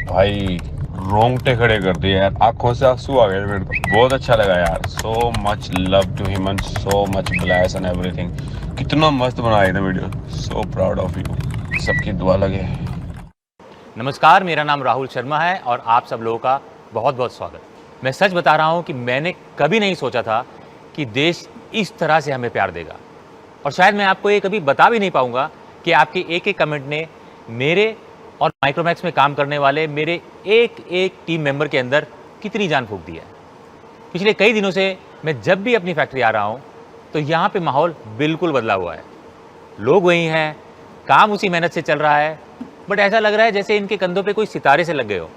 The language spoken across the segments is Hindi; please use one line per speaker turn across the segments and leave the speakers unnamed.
भाई रोंगटे खड़े कर दिए यार, आंखों से आंसू आ गए मेरे तो। बहुत अच्छा लगा यार। So much love to him and so much bless and everything. कितना मस्त बनाया था video. So proud of you. सबकी दुआ लगे।
नमस्कार, मेरा नाम राहुल शर्मा है और आप सब लोगों का बहुत बहुत स्वागत। मैं सच बता रहा हूं कि मैंने कभी नहीं सोचा था कि देश इस तरह से हमें प्यार देगा, और शायद मैं आपको ये कभी बता भी नहीं पाऊंगा कि आपके एक एक कमेंट ने मेरे और माइक्रोमैक्स में काम करने वाले मेरे एक एक टीम मेंबर के अंदर कितनी जान फूंक दी है। पिछले कई दिनों से मैं जब भी अपनी फैक्ट्री आ रहा हूँ तो यहाँ पे माहौल बिल्कुल बदला हुआ है। लोग वही हैं, काम उसी मेहनत से चल रहा है, बट ऐसा लग रहा है जैसे इनके कंधों पे कोई सितारे से लग गए हो।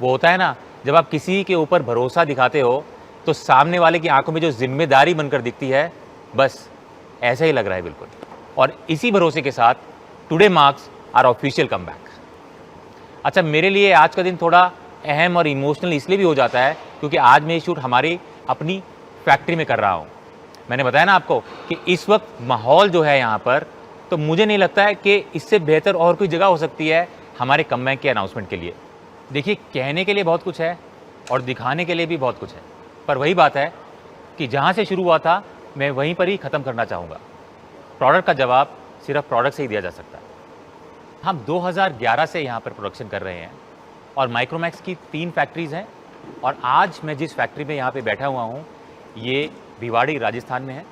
वो होता है ना, जब आप किसी के ऊपर भरोसा दिखाते हो तो सामने वाले की आंखों में जो जिम्मेदारी बनकर दिखती है, बस ऐसा ही लग रहा है बिल्कुल। और इसी भरोसे के साथ today marks our official comeback. अच्छा, मेरे लिए आज का दिन थोड़ा अहम और इमोशनल इसलिए भी हो जाता है क्योंकि आज मैं ये शूट हमारी अपनी फैक्ट्री में कर रहा हूँ। मैंने बताया ना आपको कि इस वक्त माहौल जो है यहाँ पर, तो मुझे नहीं लगता है कि इससे बेहतर और कोई जगह हो सकती है हमारे कमबैक के अनाउंसमेंट के लिए। देखिए, कहने के लिए बहुत कुछ है और दिखाने के लिए भी बहुत कुछ है, पर वही बात है कि जहाँ से शुरू हुआ था मैं वहीं पर ही ख़त्म करना चाहूँगा। प्रोडक्ट का जवाब सिर्फ प्रोडक्ट से ही दिया जा सकता है। हम 2011 से यहाँ पर प्रोडक्शन कर रहे हैं और माइक्रोमैक्स की 3 फैक्ट्रीज़ हैं, और आज मैं जिस फैक्ट्री में यहाँ पे बैठा हुआ हूँ ये भिवाड़ी राजस्थान में है।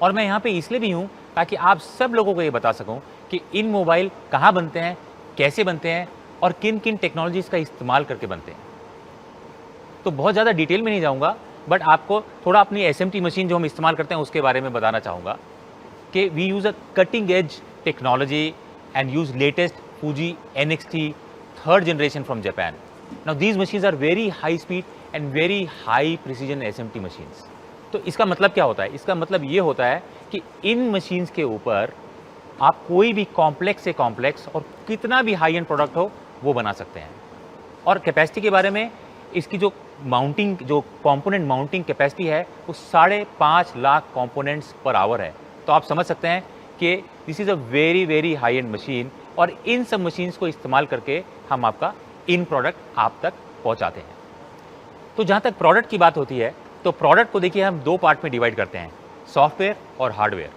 और मैं यहाँ पे इसलिए भी हूँ ताकि आप सब लोगों को ये बता सकूँ कि इन मोबाइल कहाँ बनते हैं, कैसे बनते हैं और किन किन टेक्नोलॉजीज़ का इस्तेमाल करके बनते हैं। तो बहुत ज़्यादा डिटेल में नहीं जाऊँगा, बट आपको थोड़ा अपनी SMT मशीन जो हम इस्तेमाल करते हैं उसके बारे में बताना चाहूँगा कि we use a cutting edge technology and use latest Fuji NXT 3rd generation from Japan. Now these machines are very high speed and very high precision SMT machines. तो इसका मतलब क्या होता है? इसका मतलब ये होता है कि इन मशीन्स के ऊपर आप कोई भी कॉम्प्लेक्स से कॉम्प्लेक्स और कितना भी हाई एंड प्रोडक्ट हो वो बना सकते हैं। और कैपेसिटी के बारे में, इसकी जो माउंटिंग, जो कंपोनेंट माउंटिंग कैपेसिटी है वो 5.5 लाख कंपोनेंट्स पर आवर है। तो आप समझ सकते हैं कि this is a very very high and machine, और इन सब मशीन्स को इस्तेमाल करके हम आपका इन प्रोडक्ट आप तक पहुंचाते हैं। तो जहाँ तक प्रोडक्ट की बात होती है तो प्रोडक्ट को देखिए हम 2 पार्ट में डिवाइड करते हैं, सॉफ्टवेयर और हार्डवेयर।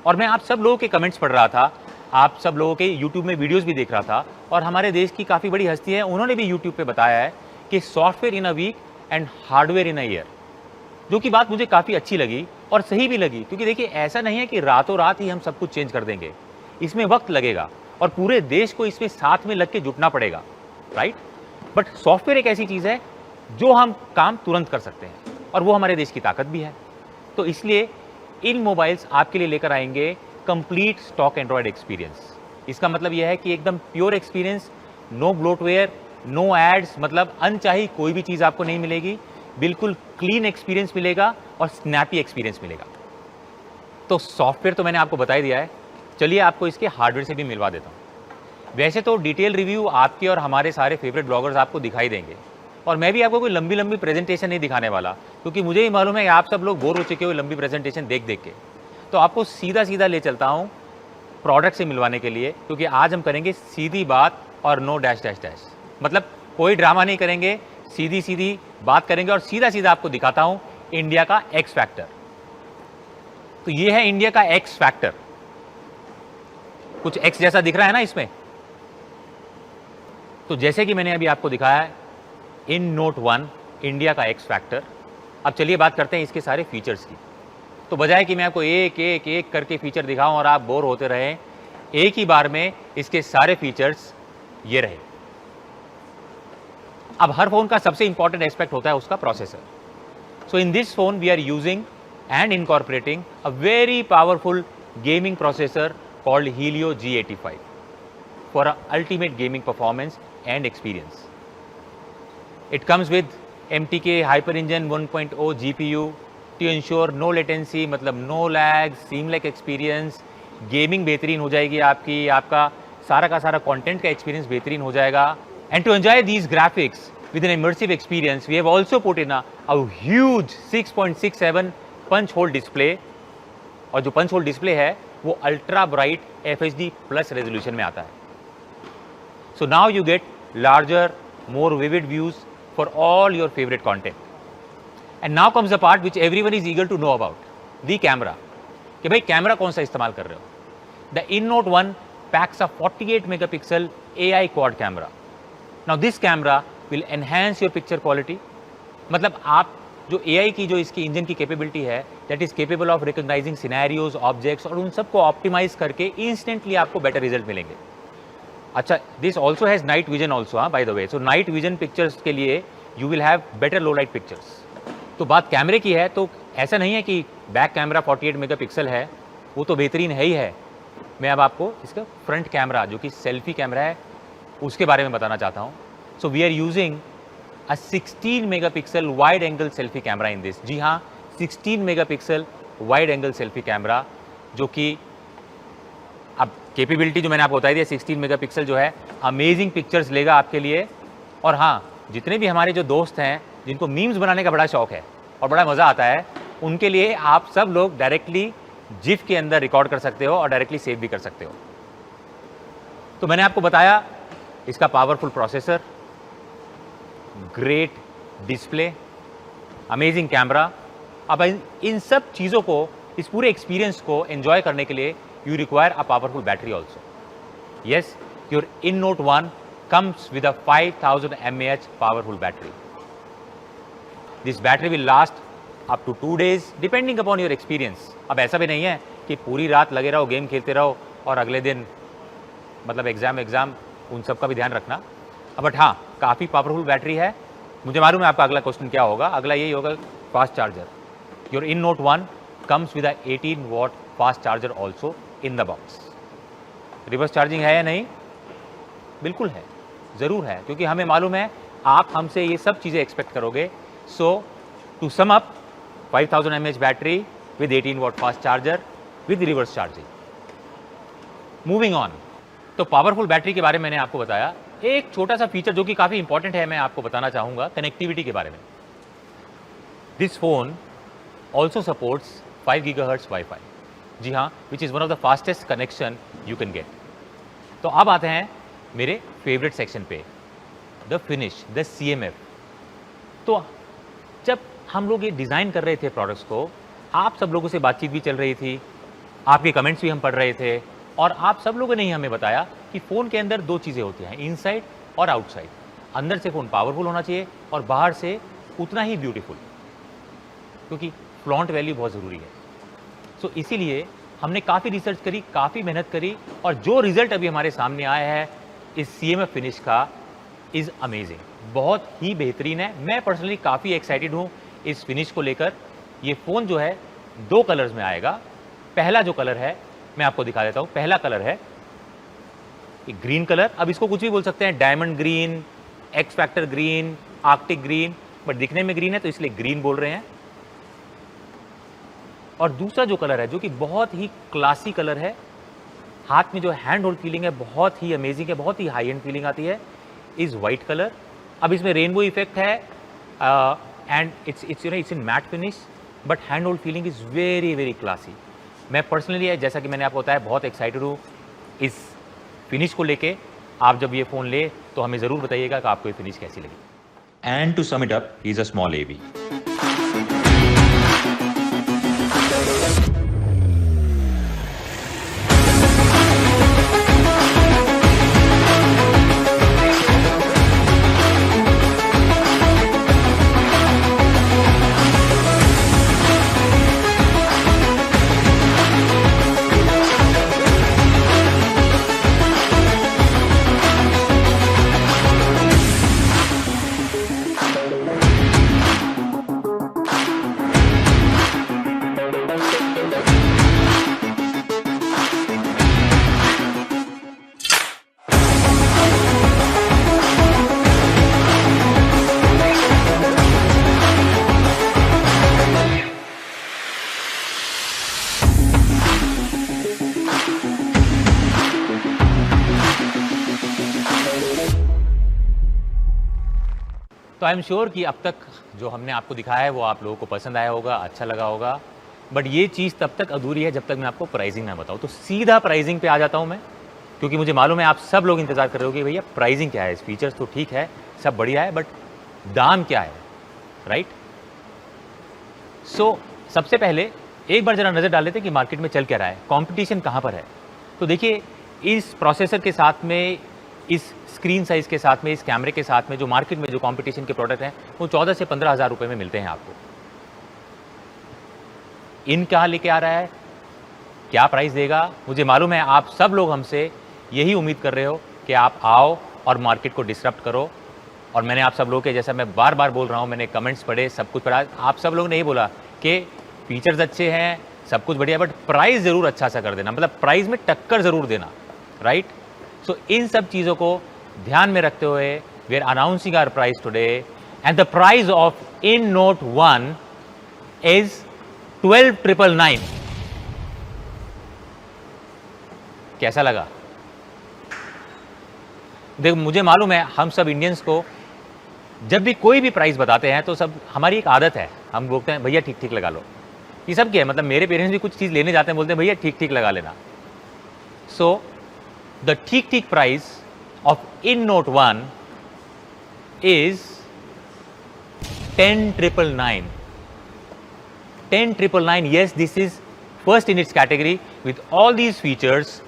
और मैं आप सब लोगों के कमेंट्स पढ़ रहा था, आप सब लोगों के यूट्यूब में वीडियोज़ भी देख रहा था, और हमारे देश की काफ़ी बड़ी हस्ती है उन्होंने भी यूट्यूब पर बताया है कि software in a week and hardware in a year, जो कि बात मुझे काफ़ी अच्छी लगी और सही भी लगी। क्योंकि देखिए, ऐसा नहीं है कि रातों रात ही हम सब कुछ चेंज कर देंगे, इसमें वक्त लगेगा और पूरे देश को इसमें साथ में लग के जुटना पड़ेगा, राइट। बट सॉफ्टवेयर एक ऐसी चीज़ है जो हम काम तुरंत कर सकते हैं, और वो हमारे देश की ताकत भी है। तो इसलिए इन मोबाइल्स आपके लिए लेकर आएंगे कंप्लीट स्टॉक एंड्रॉयड एक्सपीरियंस। इसका मतलब यह है कि एकदम pure experience, no bloatware, no ads, मतलब अनचाही कोई भी चीज़ आपको नहीं मिलेगी। बिल्कुल क्लीन एक्सपीरियंस मिलेगा और स्नैपी एक्सपीरियंस मिलेगा। तो सॉफ्टवेयर तो मैंने आपको बता ही दिया है, चलिए आपको इसके हार्डवेयर से भी मिलवा देता हूँ। वैसे तो डिटेल रिव्यू आपके और हमारे सारे फेवरेट ब्लॉगर्स आपको दिखाई देंगे, और मैं भी आपको कोई लंबी लंबी प्रेजेंटेशन नहीं दिखाने वाला, क्योंकि मुझे ही मालूम है कि आप सब लोग बोर हो चुके हो लंबी प्रेजेंटेशन देख देख के। तो आपको सीधा सीधा ले चलता हूँ प्रोडक्ट से मिलवाने के लिए, क्योंकि आज हम करेंगे सीधी बात और नो डैश डैश डैश। मतलब कोई ड्रामा नहीं करेंगे, सीधी सीधी बात करेंगे और सीधा सीधा आपको दिखाता हूं इंडिया का एक्स फैक्टर। तो ये है इंडिया का एक्स फैक्टर। कुछ एक्स जैसा दिख रहा है ना इसमें। तो जैसे कि मैंने अभी आपको दिखाया है, इन नोट 1 इंडिया का एक्स फैक्टर। अब चलिए बात करते हैं इसके सारे फीचर्स की। तो बजाय कि मैं आपको एक एक एक करके फीचर दिखाऊं और आप बोर होते रहें, एक ही बार में इसके सारे फीचर्स ये रहे। अब हर फोन का सबसे इंपॉर्टेंट एस्पेक्ट होता है उसका processor. So in this phone we are using and incorporating a very powerful gaming processor called Helio G85 for ultimate gaming performance and experience. It comes with MTK hyper engine 1.0 GPU to ensure no latency, मतलब no lag, seamless experience. Gaming बेहतरीन हो जाएगी आपकी, आपका सारा का सारा कंटेंट का एक्सपीरियंस बेहतरीन हो जाएगा। And to enjoy these graphics with an immersive experience, we have also put in a huge 6.67 punch hole display, और जो पंच होल डिस्प्ले है वो अल्ट्रा ब्राइट FHD+ रेजोल्यूशन में आता है। So now you get larger, more vivid views for all your favorite content. And now comes the part which everyone is eager to know about, the camera. कि भाई कैमरा कौन सा इस्तेमाल कर रहे हो? The InNote 1 packs a 48 megapixel AI quad camera. Now this camera will enhance your picture quality. मतलब आप जो AI की जो इसकी इंजन की कैपेबिलिटी है, that is capable of recognising scenarios, objects, और उन सबको ऑप्टिमाइज करके इंस्टेंटली आपको बेटर रिजल्ट मिलेंगे. अच्छा, this also has night vision also, by the way. So night vision pictures के लिए you will have better low light pictures. तो बात कैमरे की है, तो ऐसा नहीं है कि बैक कैमरा 48 मेगापिक्सल है, वो तो बेहतरीन है ही है. मैं अब आपको इसका फ्रंट कैमरा जो कि सेल्फी कैमरा है उसके बारे में बताना चाहता हूँ. So we are using a 16 megapixel wide angle selfie camera in this. जी हाँ, 16 megapixel wide angle selfie camera, जो कि अब कैपेबिलिटी जो मैंने आपको बताई दी, 16 मेगापिक्सल जो है अमेजिंग पिक्चर्स लेगा आपके लिए. और हाँ, जितने भी हमारे जो दोस्त हैं जिनको मीम्स बनाने का बड़ा शौक है और बड़ा मज़ा आता है, उनके लिए आप सब लोग डायरेक्टली जिफ के अंदर रिकॉर्ड कर सकते हो और डायरेक्टली सेव भी कर सकते हो. तो मैंने आपको बताया इसका powerful processor, great display, amazing camera. अब इन सब चीज़ों को, इस पूरे एक्सपीरियंस को एंजॉय करने के लिए you require a powerful battery also. Yes, your InNote 1 comes with a 5000 mAh powerful battery. This battery will last up to 2 days depending upon your experience. अब ऐसा भी नहीं है कि पूरी रात लगे रहो, गेम खेलते रहो और अगले दिन मतलब एग्ज़ाम उन सब का भी ध्यान रखना. बट हाँ, काफ़ी पावरफुल बैटरी है. मुझे मालूम है आपका अगला क्वेश्चन क्या होगा. अगला यही होगा, fast charger. Your InNote 1 comes with 18 watt fast charger also in the box. Reverse charging है या नहीं? बिल्कुल है, ज़रूर है, क्योंकि हमें मालूम है आप हमसे ये सब चीज़ें एक्सपेक्ट करोगे. So to sum up, 5000 mAh battery with 18 watt fast charger with reverse charging. Moving on, तो पावरफुल बैटरी के बारे में मैंने आपको बताया. एक छोटा सा फीचर जो कि काफ़ी इंपॉर्टेंट है, मैं आपको बताना चाहूँगा कनेक्टिविटी के बारे में. This phone also supports 5 GHz wifi. जी हाँ, which is one of the fastest connection you can get. तो अब आते हैं मेरे फेवरेट सेक्शन पे, द फिनिश, द CMF. तो जब हम लोग ये डिज़ाइन कर रहे थे प्रोडक्ट्स को, आप सब लोगों से बातचीत भी चल रही थी, आपके कमेंट्स भी हम पढ़ रहे थे, और आप सब लोगों ने ही हमें बताया कि फ़ोन के अंदर 2 चीज़ें होती हैं, इनसाइड और आउटसाइड. अंदर से फ़ोन पावरफुल होना चाहिए और बाहर से उतना ही ब्यूटीफुल, क्योंकि फ्लॉन्ट वैल्यू बहुत ज़रूरी है. सो इसीलिए हमने काफ़ी रिसर्च करी, काफ़ी मेहनत करी, और जो रिज़ल्ट अभी हमारे सामने आया है इस CMF फिनिश का इज़ अमेजिंग. बहुत ही बेहतरीन है. मैं पर्सनली काफ़ी एक्साइटेड हूँ इस फिनिश को लेकर. ये फ़ोन जो है 2 कलर्स में आएगा. पहला जो कलर है मैं आपको दिखा देता हूँ. पहला कलर है ग्रीन कलर. अब इसको कुछ भी बोल सकते हैं, diamond green, x factor green, Arctic green, but दिखने में ग्रीन है तो इसलिए ग्रीन बोल रहे हैं. और दूसरा जो कलर है जो कि बहुत ही क्लासी कलर है, हाथ में जो हैंड होल्ड फीलिंग है बहुत ही अमेजिंग है, बहुत ही हाई एंड फीलिंग आती है, इज़ वाइट कलर. अब इसमें रेनबो इफेक्ट है and it's in matte finish, but hand hold feeling is very very classy. मैं पर्सनली, जैसा कि मैंने आपको बताया, बहुत एक्साइटेड हूँ इस फिनिश को लेके. आप जब ये फ़ोन ले तो हमें ज़रूर बताइएगा कि आपको ये फिनिश कैसी लगी.
And to sum it up, he's a small AV.
तो आई एम श्योर कि अब तक जो हमने आपको दिखाया है वो आप लोगों को पसंद आया होगा, अच्छा लगा होगा. बट ये चीज़ तब तक अधूरी है जब तक मैं आपको प्राइसिंग ना बताऊँ. तो सीधा प्राइसिंग पे आ जाता हूँ मैं, क्योंकि मुझे मालूम है आप सब लोग इंतजार कर रहे हो कि भैया प्राइसिंग क्या है, फीचर्स तो ठीक है, सब बढ़िया है, बट दाम क्या है, राइट? सो सबसे पहले एक बार जरा नज़र डाल लेते हैं कि मार्केट में चल क्या रहा है, कंपटीशन कहाँ पर है। तो देखिए, इस प्रोसेसर के साथ में, इस स्क्रीन साइज़ के साथ में, इस कैमरे के साथ में जो मार्केट में जो कंपटीशन के प्रोडक्ट हैं वो 14 से 15 हज़ार रुपये में मिलते हैं आपको। इन कहाँ लेके आ रहा है, क्या प्राइस देगा, मुझे मालूम है आप सब लोग हमसे यही उम्मीद कर रहे हो कि आप आओ और मार्केट को डिसरप्ट करो। और मैंने आप सब लोग के, जैसा मैं बार बार बोल रहा हूँ, मैंने कमेंट्स पढ़े, सब कुछ पढ़ा, आप सब लोग ने यही बोला कि फीचर्स अच्छे हैं, सब कुछ बढ़िया, बट प्राइस ज़रूर अच्छा सा कर देना, मतलब प्राइस में टक्कर ज़रूर देना, राइट? सो इन सब चीज़ों को ध्यान में रखते हुए we are announcing our price today, and the price of in note 1 is 12,999। कैसा लगा? देखो, मुझे मालूम है हम सब इंडियंस को जब भी कोई भी प्राइस बताते हैं तो सब, हमारी एक आदत है, हम बोलते हैं भैया ठीक ठीक लगा लो। ये सब क्या है, मतलब मेरे पेरेंट्स भी कुछ चीज़ लेने जाते हैं, बोलते हैं भैया ठीक ठीक लगा लेना। सो द ठीक ठीक price of in note 1 is 10,999। 10,999, yes, this is first in its category with all these features।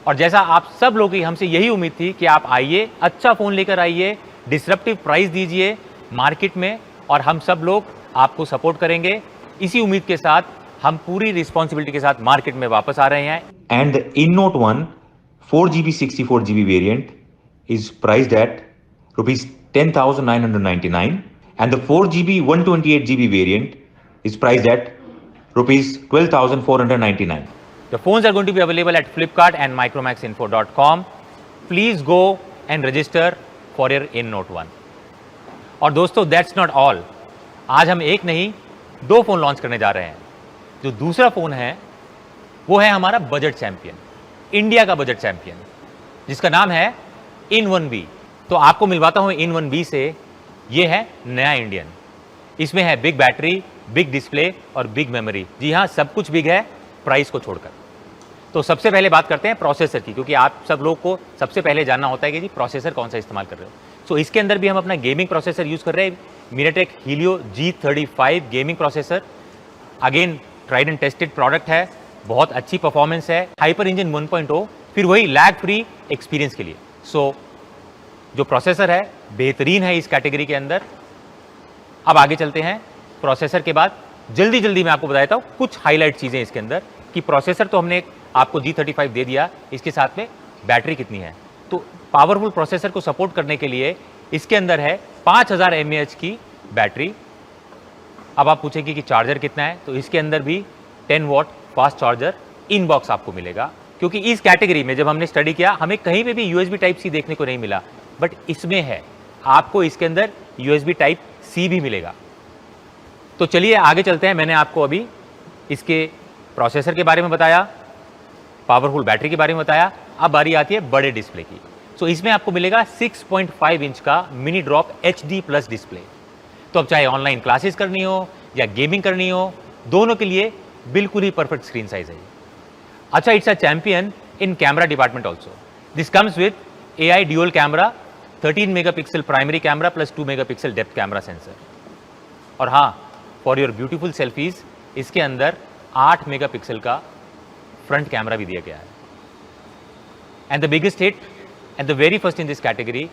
और जैसा आप सब लोगों की हमसे यही उम्मीद थी कि आप आइए, अच्छा फ़ोन लेकर आइए, डिसरप्टिव प्राइस दीजिए मार्केट में, और हम सब लोग आपको सपोर्ट करेंगे। इसी उम्मीद के साथ हम पूरी रिस्पॉन्सिबिलिटी के साथ मार्केट में वापस आ रहे हैं।
And the InNote 1 4GB 64GB variant is priced at rupees 10,999, and the 4GB 128GB variant is priced at rupees 12,499.
The phones are going to be available at Flipkart and micromaxinfo.com. Please go and register for your InNote 1. और दोस्तों, that's not all. आज हम एक नहीं 2 फ़ोन लॉन्च करने जा रहे हैं। जो दूसरा फ़ोन है वो है हमारा बजट चैंपियन, इंडिया का बजट चैंपियन, जिसका नाम है In1B। तो आपको मिलवाता हूँ In1B से। ये है नया इंडियन। इसमें है बिग बैटरी, बिग डिस्प्ले और बिग मेमोरी। जी हाँ, सब कुछ बिग है प्राइस को छोड़कर। तो सबसे पहले बात करते हैं प्रोसेसर की, क्योंकि आप सब लोग को सबसे पहले जानना होता है कि जी प्रोसेसर कौन सा इस्तेमाल कर रहे हो। सो इसके अंदर भी हम अपना गेमिंग प्रोसेसर यूज़ कर रहे हैं, MediaTek Helio G35 gaming processor. Again tried and tested product है, बहुत अच्छी परफॉर्मेंस है, हाइपर इंजन 1.0, फिर वही लैग फ्री एक्सपीरियंस के लिए। सो जो प्रोसेसर है बेहतरीन है इस कैटेगरी के अंदर। अब आगे चलते हैं। प्रोसेसर के बाद जल्दी जल्दी मैं आपको बता देता हूँ कुछ हाईलाइट चीज़ें इसके अंदर, कि प्रोसेसर तो हमने आपको G35 दे दिया, इसके साथ में बैटरी कितनी है। तो पावरफुल प्रोसेसर को सपोर्ट करने के लिए इसके अंदर है 5000 mAh की बैटरी। अब आप पूछेंगे कि चार्जर कितना है, तो इसके अंदर भी 10 what fast charger in box आपको मिलेगा, क्योंकि इस कैटेगरी में जब हमने स्टडी किया हमें कहीं पे भी USB टाइप सी देखने को नहीं मिला, बट इसमें है, आपको इसके अंदर USB टाइप सी भी मिलेगा। तो चलिए आगे चलते हैं। मैंने आपको अभी इसके प्रोसेसर के बारे में बताया, पावरफुल बैटरी के बारे में बताया, अब बारी आती है बड़े डिस्प्ले की। सो इसमें आपको मिलेगा 6.5 इंच का मिनी ड्रॉप HD+ डिस्प्ले। तो अब चाहे ऑनलाइन क्लासेस करनी हो या गेमिंग करनी हो, दोनों के लिए बिल्कुल ही परफेक्ट स्क्रीन साइज है। अच्छा, it's a champion in camera department also. This comes with AI dual camera, 13 megapixel primary camera plus 2 megapixel depth camera sensor. और हाँ, फॉर योर ब्यूटीफुल सेल्फीज इसके अंदर 8 मेगापिक्सल का फ्रंट कैमरा भी दिया गया है। And the biggest hit and the very first in this category,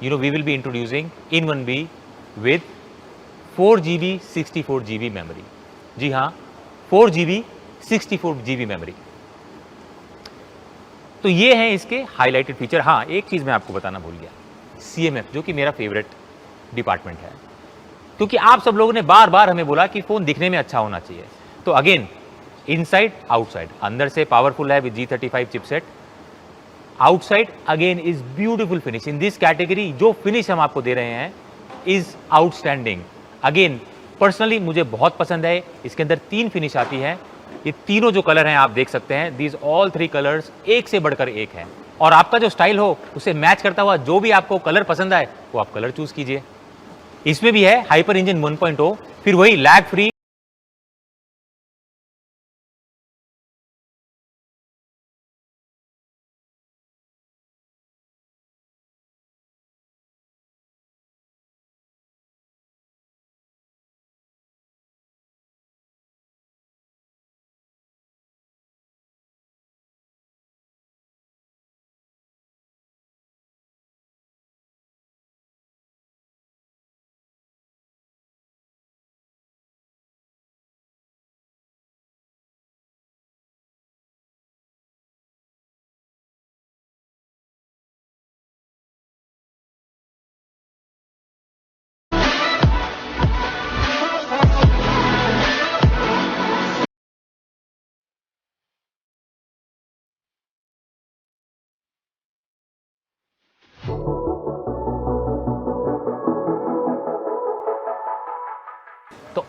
we will be introducing In1B with 4GB 64GB memory. जी हाँ, 4GB 64GB मेमोरी। तो ये है इसके हाईलाइटेड फीचर। हाँ, एक चीज़ मैं आपको बताना भूल गया, CMF, जो कि मेरा फेवरेट डिपार्टमेंट है, क्योंकि आप सब लोगों ने बार बार हमें बोला कि फ़ोन दिखने में अच्छा होना चाहिए। तो अगेन, इनसाइड आउटसाइड, अंदर से पावरफुल है with G35 chipset, outside again is beautiful finish. In this category जो फिनिश हम आपको दे रहे हैं इज आउटस्टैंडिंग। अगेन पर्सनली मुझे बहुत पसंद है। इसके अंदर 3 फिनिश आती है, ये तीनों जो कलर हैं आप देख सकते हैं, दीज ऑल 3 कलर्स एक से बढ़कर एक हैं। और आपका जो स्टाइल हो उसे मैच करता हुआ जो भी आपको कलर पसंद आए वो आप कलर चूज कीजिए। इसमें भी है हाइपर इंजन 1.0, फिर वही लैग फ्री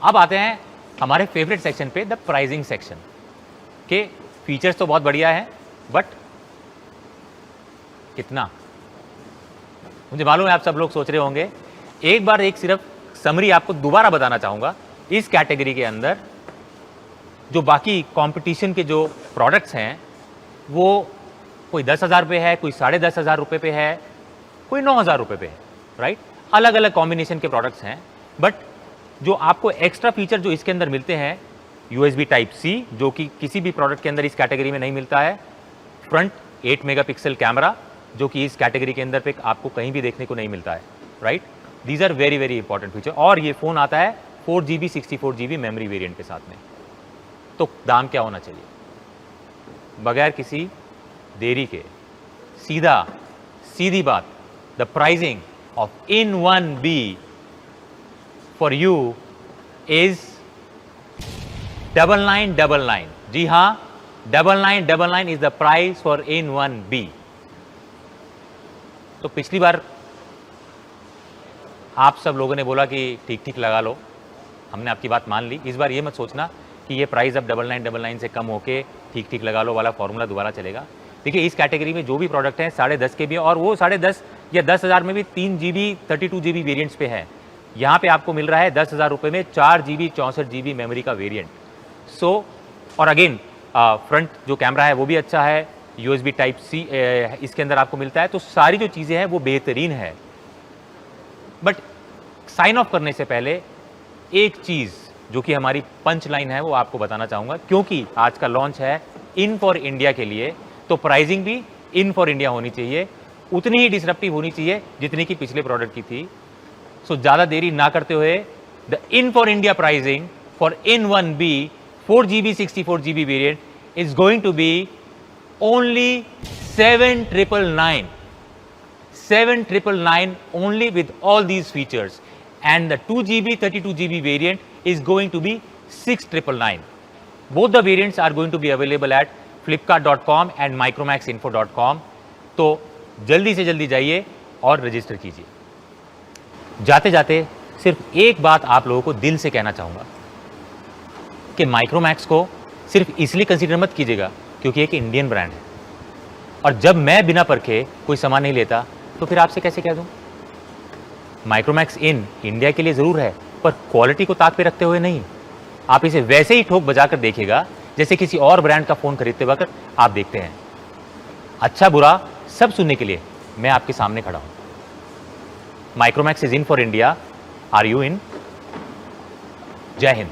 अब आते हैं हमारे फेवरेट सेक्शन पे, द प्राइसिंग सेक्शन के। फीचर्स तो बहुत बढ़िया है, बट कितना, मुझे मालूम है आप सब लोग सोच रहे होंगे। एक बार एक सिर्फ समरी आपको दोबारा बताना चाहूंगा। इस कैटेगरी के अंदर जो बाकी कंपटीशन के जो प्रोडक्ट्स हैं वो कोई 10,000 पे है, कोई 10,500 रुपये पे है, कोई 9,000 रुपये पे है, राइट। अलग अलग कॉम्बिनेशन के प्रोडक्ट्स हैं, बट जो आपको एक्स्ट्रा फीचर जो इसके अंदर मिलते हैं, USB Type-C जो कि किसी भी प्रोडक्ट के अंदर इस कैटेगरी में नहीं मिलता है, फ्रंट 8 मेगापिक्सल कैमरा जो कि इस कैटेगरी के अंदर पे आपको कहीं भी देखने को नहीं मिलता है, right. These are very very important feature. और ये फ़ोन आता है 4GB 64GB मेमोरी वेरिएंट के साथ में। तो दाम क्या होना चाहिए? बगैर किसी देरी के सीधी बात, the pricing of In1B for you is 9999। जी हाँ, 9999 is the price for In1B। तो पिछली बार आप सब लोगों ने बोला कि ठीक ठीक लगा लो, हमने आपकी बात मान ली। इस बार ये मत सोचना कि ये प्राइस अब 9999 से कम होके ठीक ठीक लगा लो वाला फॉर्मूला दोबारा चलेगा। देखिए, इस कैटेगरी में जो भी प्रोडक्ट हैं 10.5 के भी, और वो 10.5 या 10,000 में भी 3GB 32GB वेरिएंट्स पे है। यहाँ पे आपको मिल रहा है 10,000 रुपये में 4GB 64GB मेमोरी का वेरिएंट। सो और अगेन फ्रंट जो कैमरा है वो भी अच्छा है, USB Type-C इसके अंदर आपको मिलता है। तो सारी जो चीज़ें हैं वो बेहतरीन है। बट साइन ऑफ करने से पहले एक चीज़ जो कि हमारी पंच लाइन है वो आपको बताना चाहूँगा, क्योंकि आज का लॉन्च है इन फॉर इंडिया के लिए, तो प्राइसिंग भी इन फॉर इंडिया होनी चाहिए, उतनी ही डिसरप्टिव होनी चाहिए जितनी कि पिछले प्रोडक्ट की थी। सो ज़्यादा देरी ना करते हुए, the in for India pricing for In1B 4GB 64GB variant is going to be only 7,999 only with all these features, and the 2GB 32GB variant is going to be 6,999. Both the variants are going to be available at flipkart.com and micromaxinfo.com. तो जल्दी से जल्दी जाइए और रजिस्टर कीजिए। जाते जाते सिर्फ एक बात आप लोगों को दिल से कहना चाहूँगा कि माइक्रोमैक्स को सिर्फ इसलिए कंसीडर मत कीजिएगा क्योंकि एक इंडियन ब्रांड है, और जब मैं बिना परखे कोई सामान नहीं लेता तो फिर आपसे कैसे कह दूं? माइक्रोमैक्स इन इंडिया के लिए ज़रूर है, पर क्वालिटी को ताक पे रखते हुए नहीं। आप इसे वैसे ही ठोक बजाकर देखिएगा जैसे किसी और ब्रांड का फ़ोन खरीदते वक्त आप देखते हैं। अच्छा बुरा सब सुनने के लिए मैं आपके सामने खड़ा हूं। Micromax is in for India. Are you in? जय हिंद।